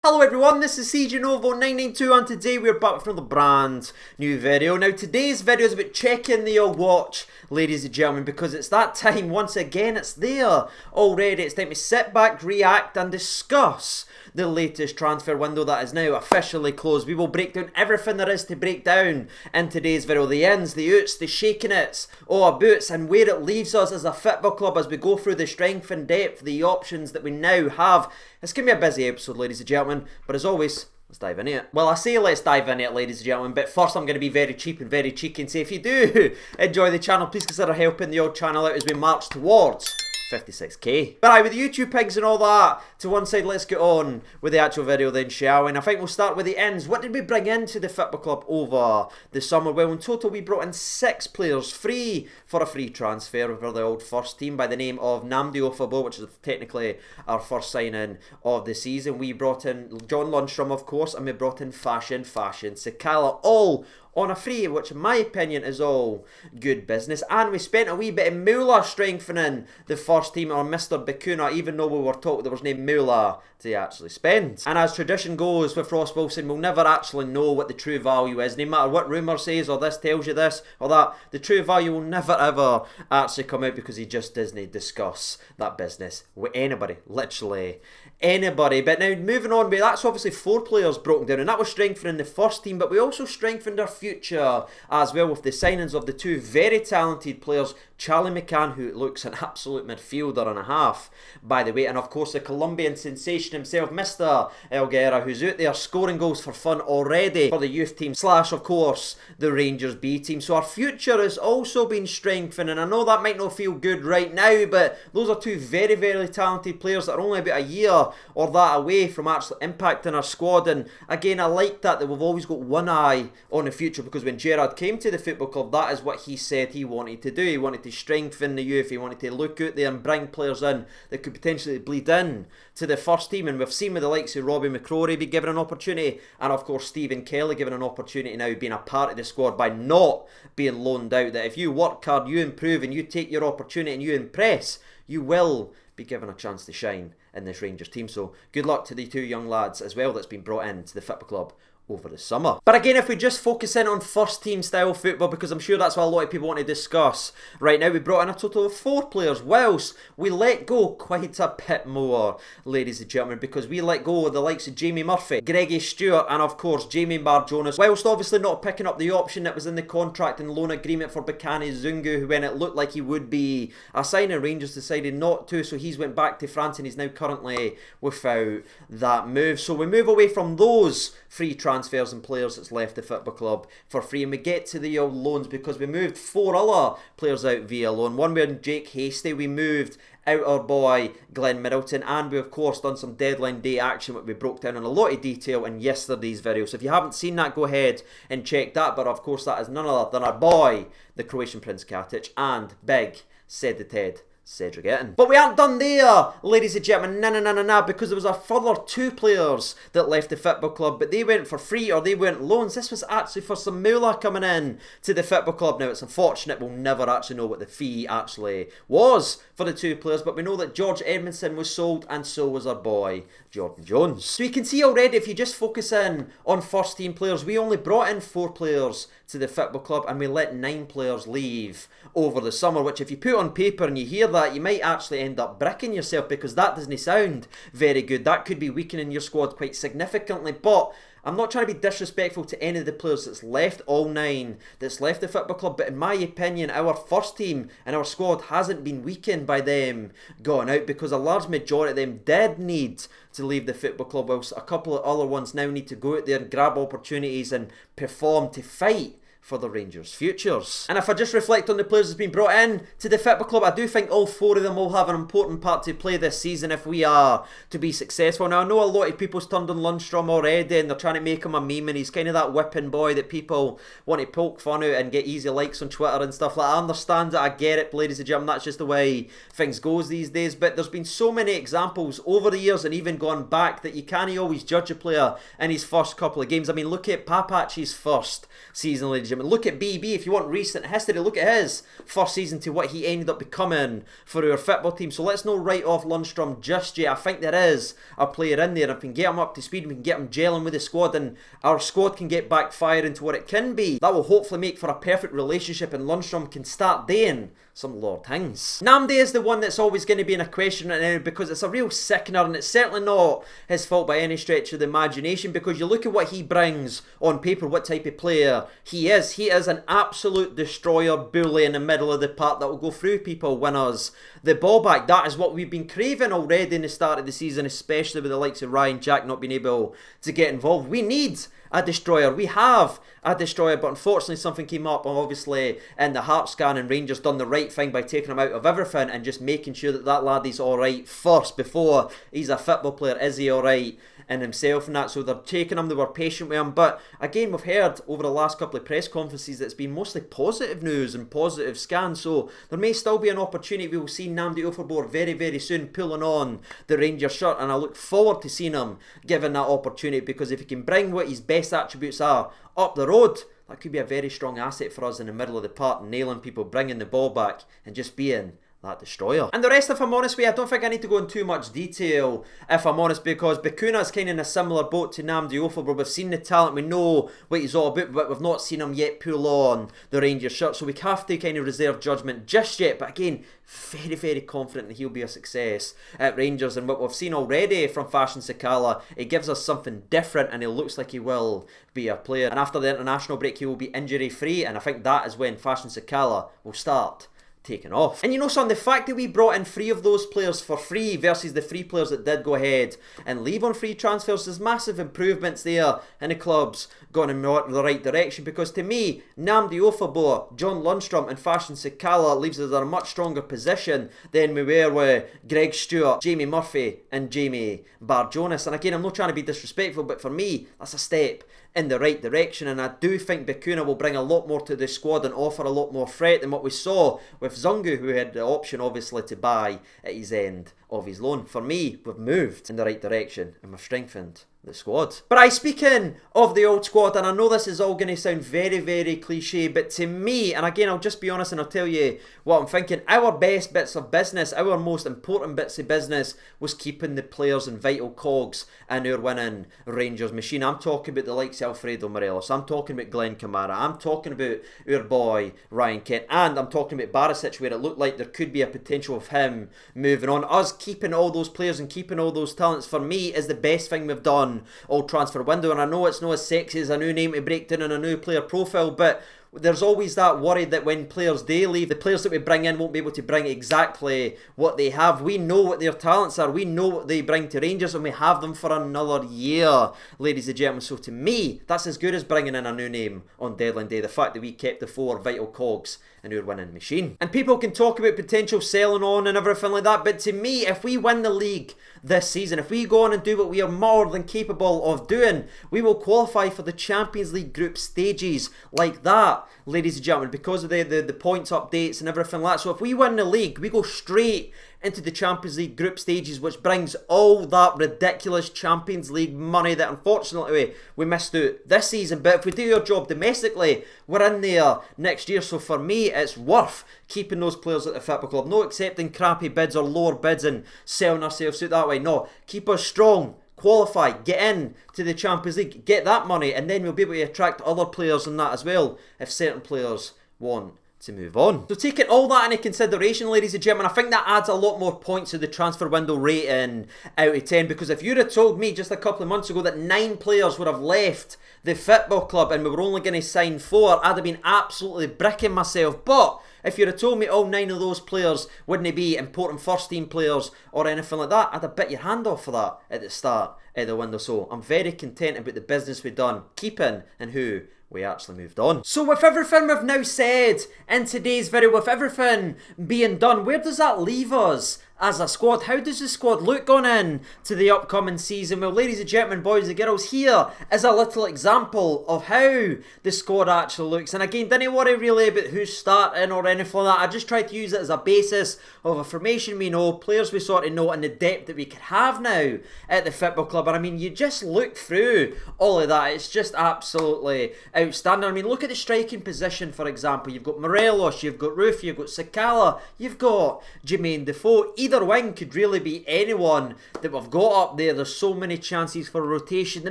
Hello everyone, this is CJNovo992 and today we're back with another brand new video. Now today's video is about checking the watch, ladies and gentlemen, because it's that time once again, it's there already. It's time to sit back, react and discuss the latest transfer window that is now officially closed. We will break down everything there is to break down in today's video. The ins, the outs, the shaking its, all boots, and where it leaves us as a football club as we go through the strength and depth, the options that we now have. It's going to be a busy episode, ladies and gentlemen, but as always, let's dive into it. Well, I say let's dive into it, ladies and gentlemen, but first I'm going to be very cheap and very cheeky and say if you do enjoy the channel, please consider helping the old channel out as we march towards 56k. But aye, with the YouTube pigs and all that to one side, let's get on with the actual video then, shall we? And I think we'll start with the ins. What did we bring into the football club over the summer? Well, in total we brought in 6 players free for a free transfer for the old first team by the name of Nnamdi Ofabo, which is technically our first signing of the season. We brought in John Lundstrom, of course, and we brought in Fashion Sakala, all on a free, which in my opinion is all good business. And we spent a wee bit of moolah strengthening the first team on Mr. Bakuna, even though we were told there was no moolah to actually spend. And as tradition goes with Ross Wilson, we'll never actually know what the true value is. No matter what rumour says or this tells you this or that, the true value will never ever actually come out because he just doesn't discuss that business with anybody, literally anybody. But now moving on, that's obviously 4 players broken down, and that was strengthening the first team, but we also strengthened our future as well with the signings of the 2 very talented players, Charlie McCann, who looks an absolute midfielder and a half, by the way, and of course the Colombian sensation himself, Mr. Elguera, who's out there scoring goals for fun already for the youth team / of course the Rangers B team. So our future has also been strengthened, and I know that might not feel good right now, but those are 2 very, very talented players that are only about a year or that away from actually impacting our squad. And again, I like that we've always got one eye on the future, because when Gerrard came to the football club, that is what he said he wanted to do. He wanted to strengthen the youth, he wanted to look out there and bring players in that could potentially bleed in to the first team. And we've seen with the likes of Robbie McCrory be given an opportunity, and of course Stephen Kelly given an opportunity now being a part of the squad by not being loaned out, that if you work hard, you improve and you take your opportunity and you impress, you will be given a chance to shine in this Rangers team. So good luck to the 2 young lads as well that's been brought into the football club over the summer. But again, if we just focus in on first team style football, because I'm sure that's what a lot of people want to discuss right now, we brought in a total of 4 players, whilst we let go quite a bit more, ladies and gentlemen, because we let go of the likes of Jamie Murphy, Greggy Stewart, and of course Jamie Barjonas, whilst obviously not picking up the option that was in the contract and loan agreement for Bakani Zungu, who when it looked like he would be a signing, Rangers decided not to, so he's went back to France and he's now currently without that move. So we move away from those free transfers and players that's left the football club for free, and we get to the old loans, because we moved 4 other players out via loan. One being Jake Hasty, we moved out our boy Glenn Middleton, and we of course done some deadline day action which we broke down in a lot of detail in yesterday's video. So if you haven't seen that, go ahead and check that. But of course that is none other than our boy, the Croatian Prince Katic, and big said the Ted Cedric Itten. But we aren't done there, ladies and gentlemen, nah, because there was a further 2 players that left the football club, but they went for free or they went loans. This was actually for some moolah coming in to the football club. Now it's unfortunate we'll never actually know what the fee actually was for the 2 players, but we know that George Edmondson was sold, and so was our boy Jordan Jones. So you can see already, if you just focus in on first team players, we only brought in 4 players to the football club and we let 9 players leave over the summer, which if you put on paper and you hear that, you might actually end up bricking yourself, because that doesn't sound very good. That could be weakening your squad quite significantly. But I'm not trying to be disrespectful to any of the players that's left, all 9 that's left the football club, but in my opinion our first team and our squad hasn't been weakened by them going out, because a large majority of them did need to leave the football club, whilst a couple of other ones now need to go out there and grab opportunities and perform to fight for the Rangers' futures. And if I just reflect on the players that's been brought in to the football club, I do think all 4 of them will have an important part to play this season if we are to be successful. Now I know a lot of people's turned on Lundstrom already and they're trying to make him a meme, and he's kind of that whipping boy that people want to poke fun out and get easy likes on Twitter and stuff like that. I understand it, I get it, ladies and gentlemen, that's just the way things goes these days, but there's been so many examples over the years and even gone back that you can't always judge a player in his first couple of games. I mean, look at Papachi's first season, ladies ladies and gentlemen. Look at BB, if you want recent history, look at his first season to what he ended up becoming for our football team. So let's not write off Lundstrom just yet. I think there is a player in there. If we can get him up to speed, we can get him gelling with the squad, and our squad can get back firing to what it can be. That will hopefully make for a perfect relationship, and Lundstrom can start doing some Lord things. Namde is the one that's always going to be in a question right now, because it's a real sickener, and it's certainly not his fault by any stretch of the imagination, because you look at what he brings on paper, what type of player he is. He is an absolute destroyer, bully in the middle of the park that will go through people, win us the ball back. That is what we've been craving already in the start of the season, especially with the likes of Ryan Jack not being able to get involved. We need a destroyer. We have a destroyer, but unfortunately something came up, obviously, in the heart scan, and Rangers done the right thing by taking him out of everything and just making sure that that lad is alright first before he's a football player. Is he alright in himself and that? So they're taking him, they were patient with him, but again, we've heard over the last couple of press conferences that it's been mostly positive news and positive scans, so there may still be an opportunity. We will see Namdi Offerbor very, very soon pulling on the Rangers shirt, and I look forward to seeing him given that opportunity, because if he can bring what his best attributes are up the road, that could be a very strong asset for us in the middle of the park, nailing people, bringing the ball back, and just being that destroyer. And the rest, if I'm honest with you, I don't think I need to go in too much detail, if I'm honest, because Bakuna is kind of in a similar boat to Namdi Offerbor. We've seen the talent, we know what he's all about, but we've not seen him yet pull on the Rangers shirt, so we have to kind of reserve judgment just yet. But again, very, very confident that he'll be a success at Rangers, and what we've seen already from Fashion Sakala, it gives us something different, and it looks like he will be a player. And after the international break, he will be injury free, and I think that is when Fashion Sakala will start taken off. And you know, son, the fact that we brought in 3 of those players for free versus the 3 players that did go ahead and leave on free transfers, there's massive improvements there, and the club's gone in the right direction, because to me, Namdi Offerbor, John Lundstrom and Fashion Sakala leaves us in a much stronger position than we were with Greg Stewart, Jamie Murphy and Jamie Barjonas. And again, I'm not trying to be disrespectful, but for me, that's a step in the right direction, and I do think Bakuna will bring a lot more to the squad and offer a lot more threat than what we saw with Zungu, who had the option obviously to buy at his end of his loan. For me, we've moved in the right direction and we've strengthened the squad. But speaking of the old squad, and I know this is all going to sound very, very cliche, but to me, and again, I'll just be honest and I'll tell you what I'm thinking, our best bits of business, our most important bits of business was keeping the players and vital cogs in our winning Rangers machine. I'm talking about the likes of Alfredo Morelos, I'm talking about Glenn Kamara, I'm talking about our boy Ryan Kent, and I'm talking about Barisic, where it looked like there could be a potential of him moving on. Us keeping all those players and keeping all those talents, for me, is the best thing we've done all transfer window. And I know it's not as sexy as a new name to break down and a new player profile, but there's always that worry that when players do leave, the players that we bring in won't be able to bring exactly what they have. We know what their talents are, we know what they bring to Rangers, and we have them for another year, ladies and gentlemen. So to me, that's as good as bringing in a new name on deadline day, the fact that we kept the 4 vital cogs in our winning machine. And people can talk about potential selling on and everything like that, but to me, if we win the league this season, if we go on and do what we are more than capable of doing, we will qualify for the Champions League group stages like that, ladies and gentlemen, because of the points updates and everything like that. So if we win the league, we go straight into the Champions League group stages, which brings all that ridiculous Champions League money that unfortunately we missed out this season. But if we do our job domestically, we're in there next year. So for me, it's worth keeping those players at the football club, not accepting crappy bids or lower bids and selling ourselves out that way. No, keep us strong, qualify, get in to the Champions League, get that money, and then we'll be able to attract other players in that as well if certain players want to move on. So taking all that into consideration, ladies and gentlemen, I think that adds a lot more points to the transfer window rating out of 10, because if you'd have told me just a couple of months ago that 9 players would have left the football club and we were only going to sign 4, I'd have been absolutely bricking myself. But if you'd have told me all 9 of those players wouldn't be important first team players or anything like that, I'd have bit your hand off for that at the start of the window. So I'm very content about the business we've done, keeping and who we actually moved on. So with everything we've now said in today's video, with everything being done, where does that leave us as a squad? How does the squad look going in to the upcoming season? Well, ladies and gentlemen, boys and girls, here is a little example of how the squad actually looks. And again, don't worry really about who's starting or anything like that. I just tried to use it as a basis of information we know, players we sort of know, and the depth that we could have now at the football club. And I mean, you just look through all of that, it's just absolutely outstanding. I mean, look at the striking position, for example. You've got Morelos, you've got Rufy, you've got Sakala, you've got Jermaine Defoe. Either wing could really be anyone that we've got up there. There's so many chances for rotation. The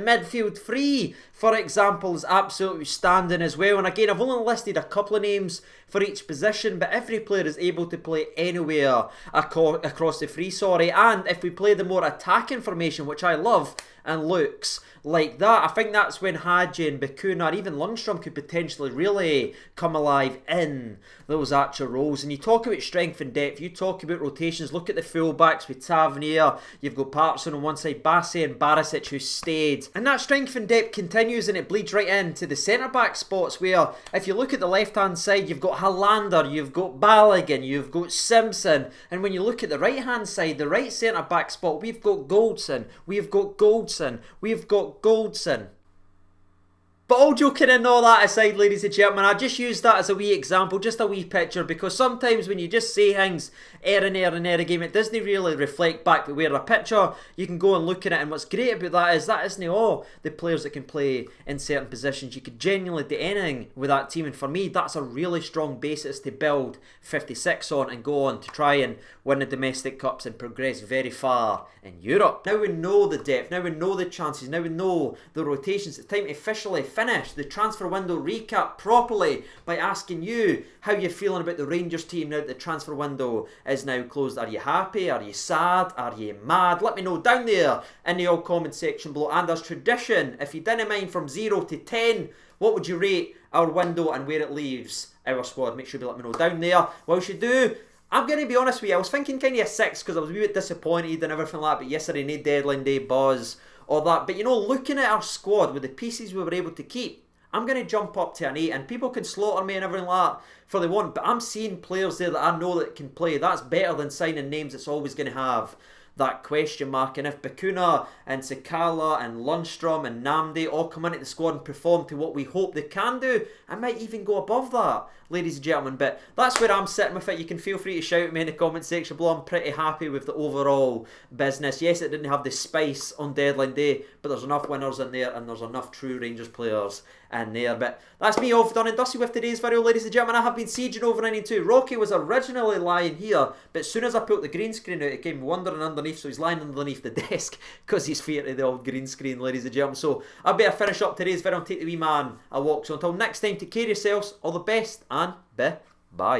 midfield three, for example, is absolutely standing as well. And again, I've only listed a couple of names for each position, but every player is able to play anywhere across the free, and if we play the more attacking formation, which I love and looks like that, I think that's when Hadji and Bakuna or even Lundstrom could potentially really come alive in those actual roles. And you talk about strength and depth, you talk about rotations. Look at the fullbacks with Tavernier, you've got Patterson on one side, Bassey and Barisic who stayed, and that strength and depth continues and it bleeds right into the centre back spots, where if you look at the left hand side, you've got Halander, you've got Balogun, you've got Simpson, and when you look at the right hand side, the right centre back spot, we've got Goldson, we've got Goldson. But all joking and all that aside, ladies and gentlemen, I just use that as a wee example, just a wee picture, because sometimes when you just say things and again, it doesn't really reflect back to where a picture, you can go and look at it, and what's great about that isn't all the players that can play in certain positions. You could genuinely do anything with that team, and for me, that's a really strong basis to build 56 on and go on to try and win the domestic cups and progress very far in Europe. Now we know the depth, now we know the chances, now we know the rotations. It's time to officially finish the transfer window recap properly by asking you how you're feeling about the Rangers team now that the transfer window is now closed. Are you happy? Are you sad? Are you mad? Let me know down there in the all comment section below. And as tradition, if you didn't mind, from 0 to 10, what would you rate our window and where it leaves our squad? Make sure you let me know down there. Whilst you do, I'm going to be honest with you, I was thinking kind of a 6 because I was a wee bit disappointed and everything like that, but yesterday, no deadline day buzz, all that. But you know, looking at our squad with the pieces we were able to keep, I'm going to jump up to an 8, and people can slaughter me and everything like that for they want, but I'm seeing players there that I know that can play. That's better than signing names that's always going to have that question mark. And if Bakuna and Sakala and Lundstrom and Namdi all come into the squad and perform to what we hope they can do, I might even go above that, ladies and gentlemen. But that's where I'm sitting with it. You can feel free to shout at me in the comment section below. I'm pretty happy with the overall business. Yes, it didn't have the spice on deadline day, but there's enough winners in there and there's enough true Rangers players in there. But that's me off, done and dusty with today's video, ladies and gentlemen. I have been sieging over 92. Rocky was originally lying here, but as soon as I put the green screen out, it came wandering underneath, so he's lying underneath the desk because he's feared of the old green screen, ladies and gentlemen. So I better finish up today's video and take the wee man a walk. So until next time, take care of yourselves, all the best, and bye.